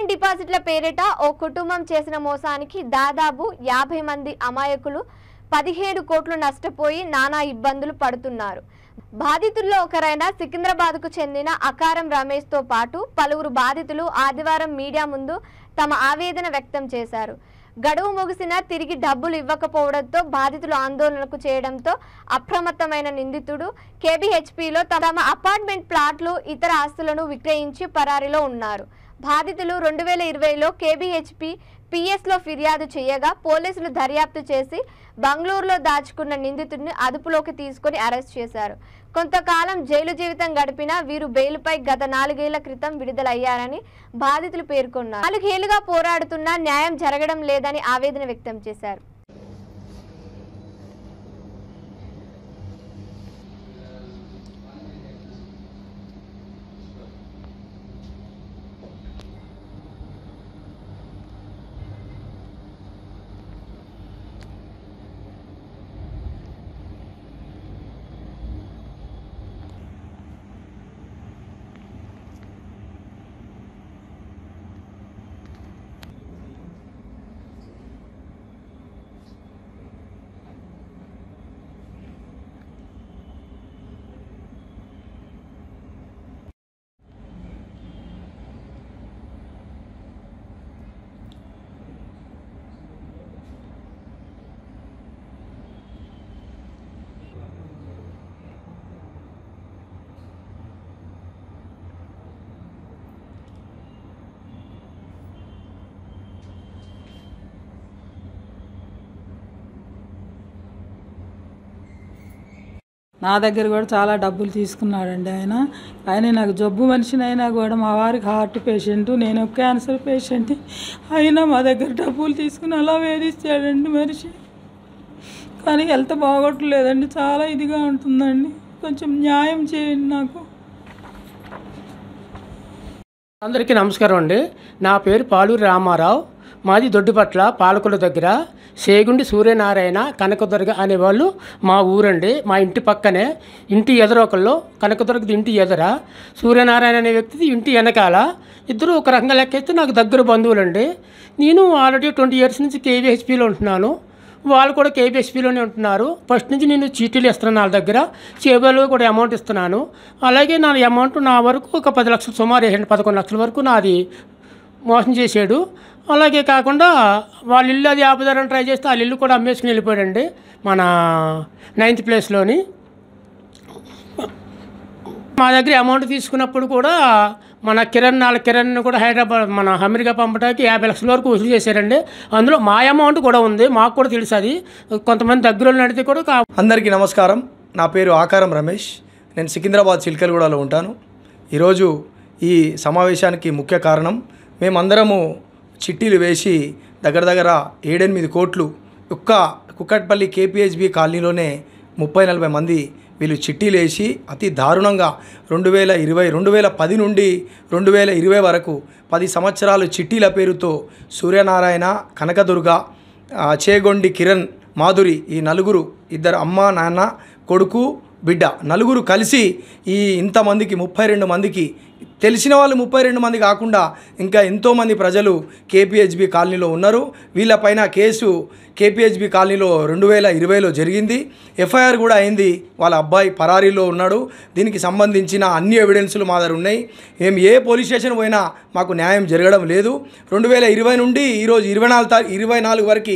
Recurring డిపాజిట్ల పేరిట ఓ కుటుంబం చేసిన మోసానికి దాదాపు 50 మంది అమాయకులు 17 కోట్లు నష్టపోయి నానా ఇబ్బందులు పడుతున్నారు. బాధితుల్లో ఒకరైన సికింద్రాబాద్కు చెందిన అకారం రమేష్ తో పాటు పలువురు బాధితులు ఆదివారం మీడియా ముందు తమ ఆవేదన వ్యక్తం చేశారు. గడువు ముగిసినా తిరిగి డబ్బులు ఇవ్వకపోవడంతో బాధితులు ఆందోళనకు చేయడంతో అప్రమత్తమైన నిందితుడు కేబీహెచ్పీలో తమ అపార్ట్మెంట్ ప్లాట్లు ఇతర ఆస్తులను విక్రయించి పరారీలో ఉన్నారు. బాధితులు 2020లో కేబీహెచ్పీ పిఎస్లో ఫిర్యాదు చేయగా పోలీసులు దర్యాప్తు చేసి బెంగళూరులో దాచుకున్న నిందితుడిని అదుపులోకి తీసుకుని అరెస్ట్ చేశారు. కొంతకాలం జైలు జీవితం గడిపిన వీరు బెయిల్పై గత 4 ఏళ్ల క్రితం విడుదలయ్యారని బాధితులు పేర్కొన్నారు. 4 ఏళ్లుగా పోరాడుతున్నా న్యాయం జరగడం లేదని ఆవేదన వ్యక్తం చేశారు. నా దగ్గర కూడా చాలా డబ్బులు తీసుకున్నాడండి ఆయన నాకు జబ్బు మనిషిని అయినా కూడా మా వారికి హార్ట్ పేషెంట్, నేను క్యాన్సర్ పేషెంట్ అయినా మా దగ్గర డబ్బులు తీసుకుని అలా వేధిస్తాడండి మనిషి. కానీ హెల్త్ బాగోట్లేదండి, చాలా ఇదిగా ఉంటుందండి. కొంచెం న్యాయం చేయండి నాకు. అందరికీ నమస్కారం అండి. నా పేరు పాలూరి రామారావు. మాది దొడ్డిపట్ల పాలకుల దగ్గర సేగుండి సూర్యనారాయణ కనకదుర్గ అనేవాళ్ళు మా ఊరండి. మా ఇంటి పక్కనే ఇంటి ఎదురొకళ్ళు, కనకదుర్గది ఇంటి ఎదుర, సూర్యనారాయణ అనే వ్యక్తిది ఇంటి వెనకాల. ఇద్దరు ఒక రకంగా లెక్కేస్తే నాకు దగ్గర బంధువులండి. నేను ఆల్రెడీ 20 years నుంచి కేబీహెచ్పీలో ఉంటున్నాను, వాళ్ళు కూడా కేబీహెచ్పీలోనే ఉంటున్నారు. ఫస్ట్ నుంచి నేను చీటీలు ఇస్తున్నాను వాళ్ళ దగ్గర, చేబులో కూడా అమౌంట్ ఇస్తున్నాను. అలాగే నా అమౌంట్ నా వరకు ఒక 10 లక్షలు సుమారు 11 లక్షల వరకు నాది మోసం చేశాడు. అలాగే కాకుండా వాళ్ళ ఇల్లు అది ఆపుదారని ట్రై చేస్తే వాళ్ళ ఇల్లు కూడా అమ్మేసుకుని వెళ్ళిపోయాడండి. మన 9th ప్లేస్లోని మా దగ్గర అమౌంట్ తీసుకున్నప్పుడు కూడా మన కిరణ్ కూడా హైదరాబాద్ మన అమెరికా పంపడానికి 50 లక్షల వరకు వసూలు చేశారండి. అందులో మా అమౌంట్ కూడా ఉంది, మాకు కూడా తెలుసు. అది కొంతమంది దగ్గర నడితే కూడా. అందరికీ నమస్కారం. నా పేరు ఆకారం రమేష్. నేను సికింద్రాబాద్ చిల్కలగూడలో ఉంటాను. ఈరోజు ఈ సమావేశానికి ముఖ్య కారణం, మేమందరము చిట్టీలు వేసి దగ్గర 7-8 కోట్లు ఒక్క కుక్కట్పల్లి కేపీహెచ్బీ కాలనీలోనే 30-40 మంది వీళ్ళు చిట్టీలు వేసి అతి దారుణంగా 2010 నుండి 2020 వరకు 10 సంవత్సరాలు చిట్టీల పేరుతో సూర్యనారాయణ, కనకదుర్గ, చేగొండి కిరణ్, మాధురి, ఈ నలుగురు, ఇద్దరు అమ్మ నాన్న కొడుకు బిడ్డ, నలుగురు కలిసి ఈ ఇంతమందికి 32 మందికి, తెలిసిన వాళ్ళు 32 మంది కాకుండా ఇంకా ఎంతోమంది ప్రజలు కేపీహెచ్బీ కాలనీలో ఉన్నారు. వీళ్ళపైన కేసు కేపీహెచ్బీ కాలనీలో 2020లో జరిగింది. ఎఫ్ఐఆర్ కూడా అయింది. వాళ్ళ అబ్బాయి పరారీలో ఉన్నాడు. దీనికి సంబంధించిన అన్ని ఎవిడెన్సులు మా దగ్గర ఉన్నాయి. మేము ఏ పోలీస్ స్టేషన్ పోయినా మాకు న్యాయం జరగడం లేదు. 2020 నుండి ఈరోజు 24 వరకు